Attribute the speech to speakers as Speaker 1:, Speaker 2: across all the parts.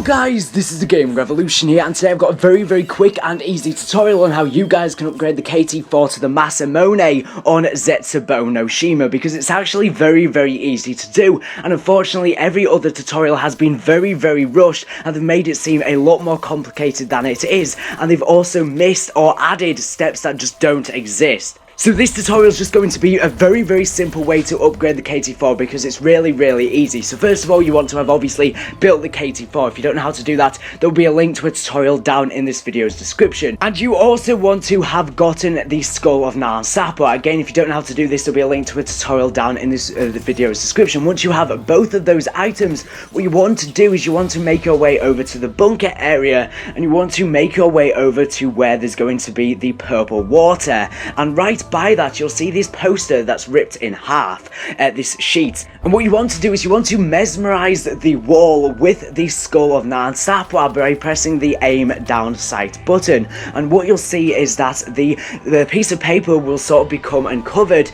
Speaker 1: guys, this is the Game Revolution here, and today I've got a very quick and easy tutorial on how you guys can upgrade the KT-4 to the Masamune on ZETSUBOU no SHIMA, because it's actually very easy to do, and unfortunately every other tutorial has been very rushed, and they've made it seem a lot more complicated than it is, and they've also missed or added steps that just don't exist. So this tutorial is just going to be a very simple way to upgrade the KT-4 because it's really easy. So first of all, you want to have obviously built the KT-4. If you don't know how to do that, there'll be a link to a tutorial down in this video's description. And you also want to have gotten the Skull of ZETSUBOU. Again, if you don't know how to do this, there'll be a link to a tutorial down in this the video's description. Once you have both of those items, what you want to do is you want to make your way over to the bunker area, and you want to make your way over to where there's going to be the purple water. And right by that, you'll see this poster that's ripped in half, this sheet. And what you want to do is you want to mesmerize the wall with the Skull of ZETSUBOU by pressing the aim down sight button. And what you'll see is that the piece of paper will sort of become uncovered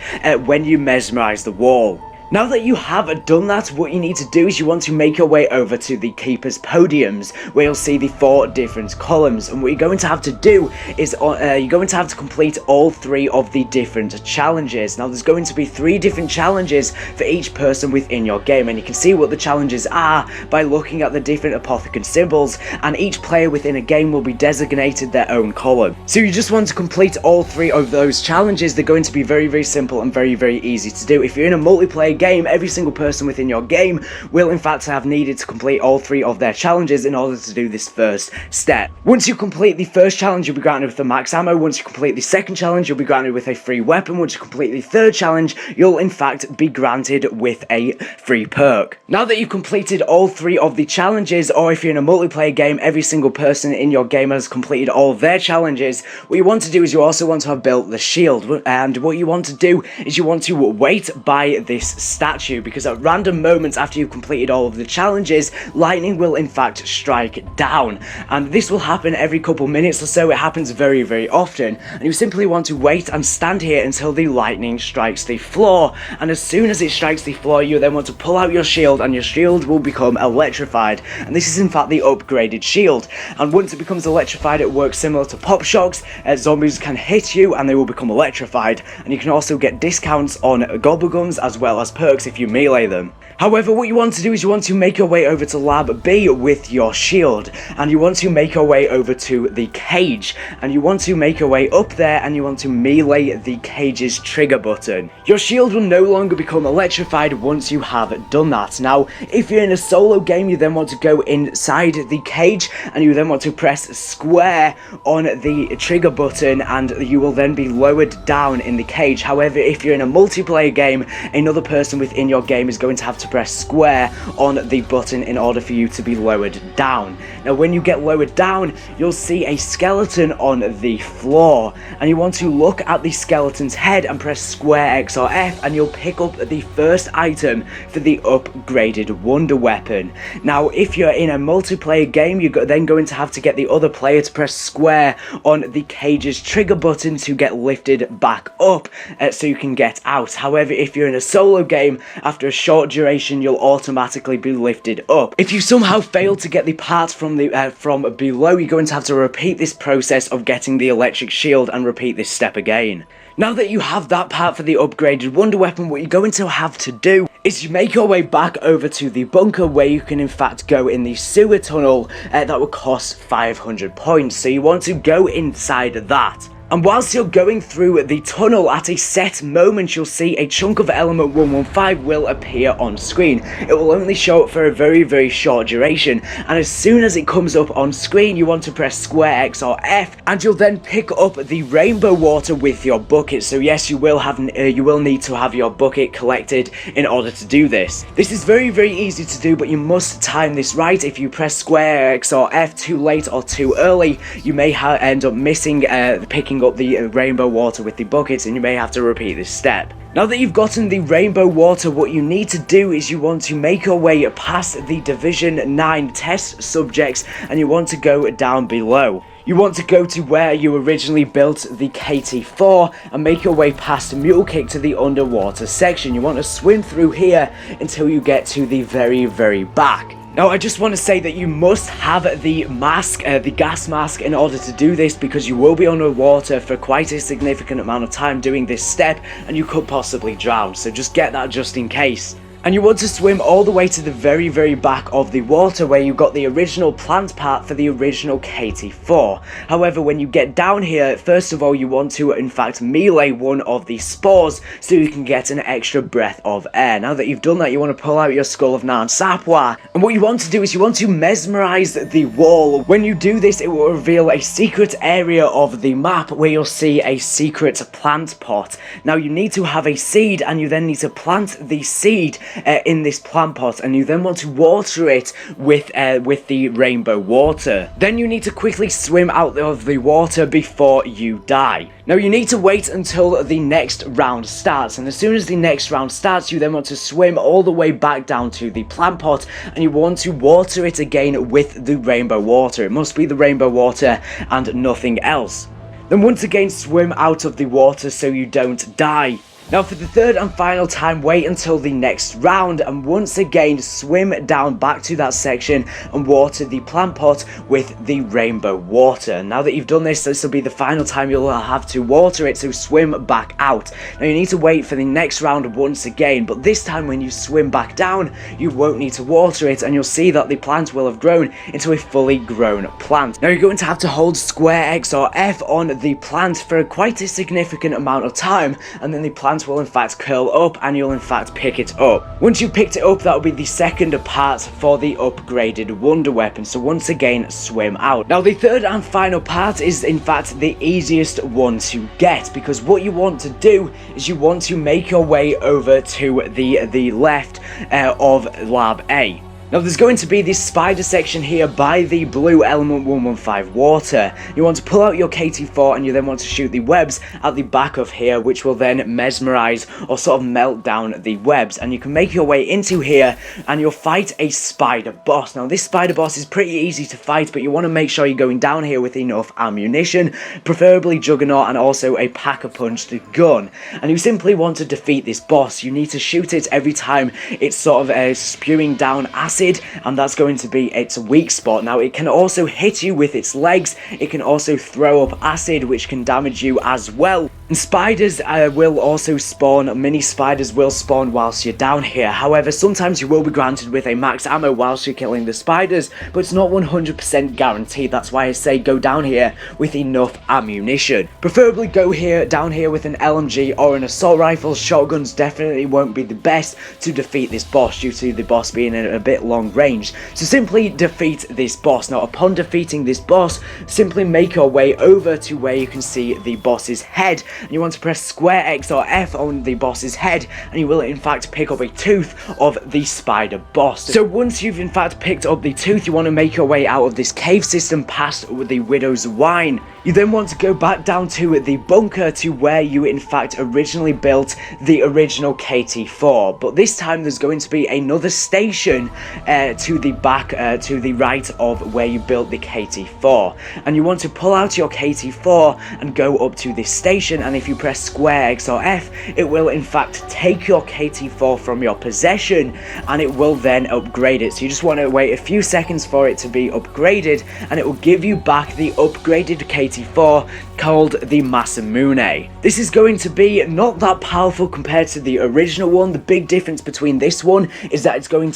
Speaker 1: when you mesmerize the wall. Now that you have done that, what you need to do is you want to make your way over to the Keeper's Podiums, where you'll see the 4 different columns, and what you're going to have to do is you're going to have to complete all 3 of the different challenges. Now there's going to be 3 different challenges for each person within your game, and you can see what the challenges are by looking at the different apothecary symbols, and each player within a game will be designated their own column. So you just want to complete all 3 of those challenges. They're going to be very simple and very easy to do. If you're in a multiplayer game, every single person within your game will in fact have needed to complete all 3 of their challenges in order to do this first step. Once you complete the first challenge, you'll be granted with the max ammo. Once you complete the second challenge, you'll be granted with a free weapon. Once you complete the third challenge, you'll in fact be granted with a free perk. Now that you've completed all 3 of the challenges, or if you're in a multiplayer game, every single person in your game has completed all of their challenges, what you want to do is you also want to have built the shield, and what you want to do is you want to wait by this statue, because at random moments after you've completed all of the challenges, lightning will in fact strike down, and this will happen every couple minutes or so. It happens very often, and you simply want to wait and stand here until the lightning strikes the floor, and as soon as it strikes the floor, you then want to pull out your shield, and your shield will become electrified. And this is in fact the upgraded shield, and once it becomes electrified, it works similar to pop shocks. Zombies can hit you and they will become electrified, and you can also get discounts on gobblegums as well as perks if you melee them. However, what you want to do is you want to make your way over to Lab B with your shield, and you want to make your way over to the cage, and you want to make your way up there, and you want to melee the cage's trigger button. Your shield will no longer become electrified once you have done that. Now, if you're in a solo game, you then want to go inside the cage, and you then want to press square on the trigger button, and you will then be lowered down in the cage. However, if you're in a multiplayer game, another person within your game is going to have to press square on the button in order for you to be lowered down. Now when you get lowered down, you'll see a skeleton on the floor, and you want to look at the skeleton's head and press square X or F, and you'll pick up the first item for the upgraded wonder weapon. Now if you're in a multiplayer game, you're then going to have to get the other player to press square on the cage's trigger button to get lifted back up so you can get out. However, if you're in a solo game, after a short duration, you'll automatically be lifted up. If you somehow fail to get the part from below, you're going to have to repeat this process of getting the electric shield and repeat this step again. Now that you have that part for the upgraded wonder weapon, what you're going to have to do is you make your way back over to the bunker, where you can in fact go in the sewer tunnel that will cost 500 points. So you want to go inside that. And whilst you're going through the tunnel, at a set moment, you'll see a chunk of element 115 will appear on screen. It will only show up for a very short duration, and as soon as it comes up on screen, you want to press square X or F, and you'll then pick up the rainbow water with your bucket. So yes, you will need to have your bucket collected in order to do this. This is very easy to do, but you must time this right. If you press square X or F too late or too early, you may end up missing picking up the rainbow water with the buckets, and you may have to repeat this step. Now that you've gotten the rainbow water, what you need to do is you want to make your way past the Division 9 test subjects, and you want to go down below. You want to go to where you originally built the KT-4 and make your way past Mule Kick to the underwater section. You want to swim through here until you get to the very back. Now, I just want to say that you must have the mask, the gas mask, in order to do this, because you will be underwater for quite a significant amount of time doing this step, and you could possibly drown, so just get that just in case. And you want to swim all the way to the very, very back of the water where you got the original plant part for the original KT-4. However, when you get down here, first of all, you want to, in fact, melee one of the spores so you can get an extra breath of air. Now that you've done that, you want to pull out your Skull of Nan Sapwa. And what you want to do is you want to mesmerize the wall. When you do this, it will reveal a secret area of the map where you'll see a secret plant pot. Now, you need to have a seed, and you then need to plant the seed in this plant pot, and you then want to water it with the rainbow water. Then you need to quickly swim out of the water before you die. Now, you need to wait until the next round starts, and as soon as the next round starts, you then want to swim all the way back down to the plant pot, and you want to water it again with the rainbow water. It must be the rainbow water and nothing else. Then once again, swim out of the water so you don't die. Now, for the third and final time, wait until the next round, and once again swim down back to that section and water the plant pot with the rainbow water. Now that you've done this will be the final time you'll have to water it, so swim back out. Now, you need to wait for the next round once again, but this time when you swim back down, you won't need to water it, and you'll see that the plant will have grown into a fully grown plant. Now, you're going to have to hold square X or F on the plant for quite a significant amount of time, and then the plant will in fact curl up, and you'll in fact pick it up. Once you picked it up, that will be the second part for the upgraded wonder weapon, so once again swim out. Now, the third and final part is in fact the easiest one to get, because what you want to do is you want to make your way over to the left of Lab A. Now, there's going to be this spider section here by the blue element 115 water. You want to pull out your KT-4, and you then want to shoot the webs at the back of here, which will then mesmerize or sort of melt down the webs. And you can make your way into here, and you'll fight a spider boss. Now, this spider boss is pretty easy to fight, but you want to make sure you're going down here with enough ammunition, preferably Juggernaut, and also a pack-a-punched gun. And you simply want to defeat this boss. You need to shoot it every time it's sort of spewing down acid, and that's going to be its weak spot. Now, it can also hit you with its legs. It can also throw up acid, which can damage you as well. And spiders will also spawn. Mini spiders will spawn whilst you're down here. However, sometimes you will be granted with a max ammo whilst you're killing the spiders, but it's not 100% guaranteed. That's why I say go down here with enough ammunition. Preferably go down here with an LMG or an assault rifle. Shotguns definitely won't be the best to defeat this boss, due to the boss being in a bit long range. So simply defeat this boss. Now, upon defeating this boss, simply make your way over to where you can see the boss's head, and you want to press square X or F on the boss's head, and you will in fact pick up a tooth of the spider boss. So once you've in fact picked up the tooth, you want to make your way out of this cave system past the widow's wine. You then want to go back down to the bunker, to where you in fact originally built the original KT-4, but this time there's going to be another station to the back, to the right of where you built the KT-4, and you want to pull out your KT-4 and go up to this station, and if you press square X or F, it will in fact take your KT-4 from your possession, and it will then upgrade it. So you just want to wait a few seconds for it to be upgraded, and it will give you back the upgraded KT-4 called the Masamune. This is going to be not that powerful compared to the original one. The big difference between this one is that it's going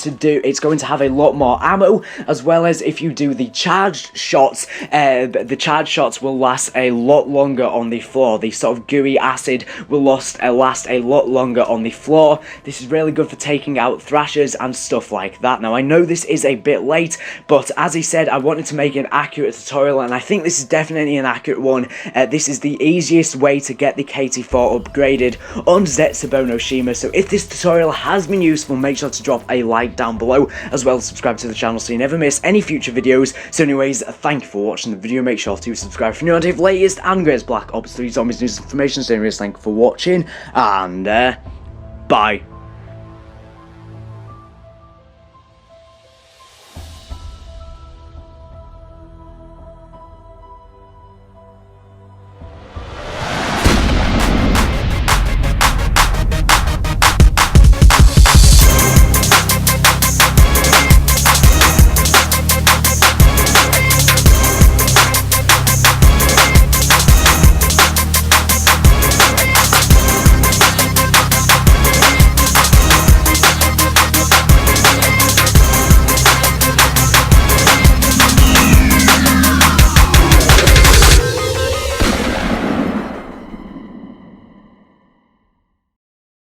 Speaker 1: to have a lot more ammo, as well as if you do the charged shots, the charged shots will last a lot longer on the floor. The sort of gooey acid will last a lot longer on the floor. This is really good for taking out thrashers and stuff like that. Now, I know this is a bit late, but as I said, I wanted to make an accurate tutorial, and I think this is definitely an accurate one. This is the easiest way to get the KT-4 upgraded on ZETSUBOU no SHIMA. So if this tutorial has been useful, make sure to drop a like down below, as well as subscribe to the channel so you never miss any future videos. So anyways, thank you for watching the video. Make sure to subscribe for new idea of latest and greatest Black Ops 3 Zombies news information. So anyways, thank you for watching, and bye.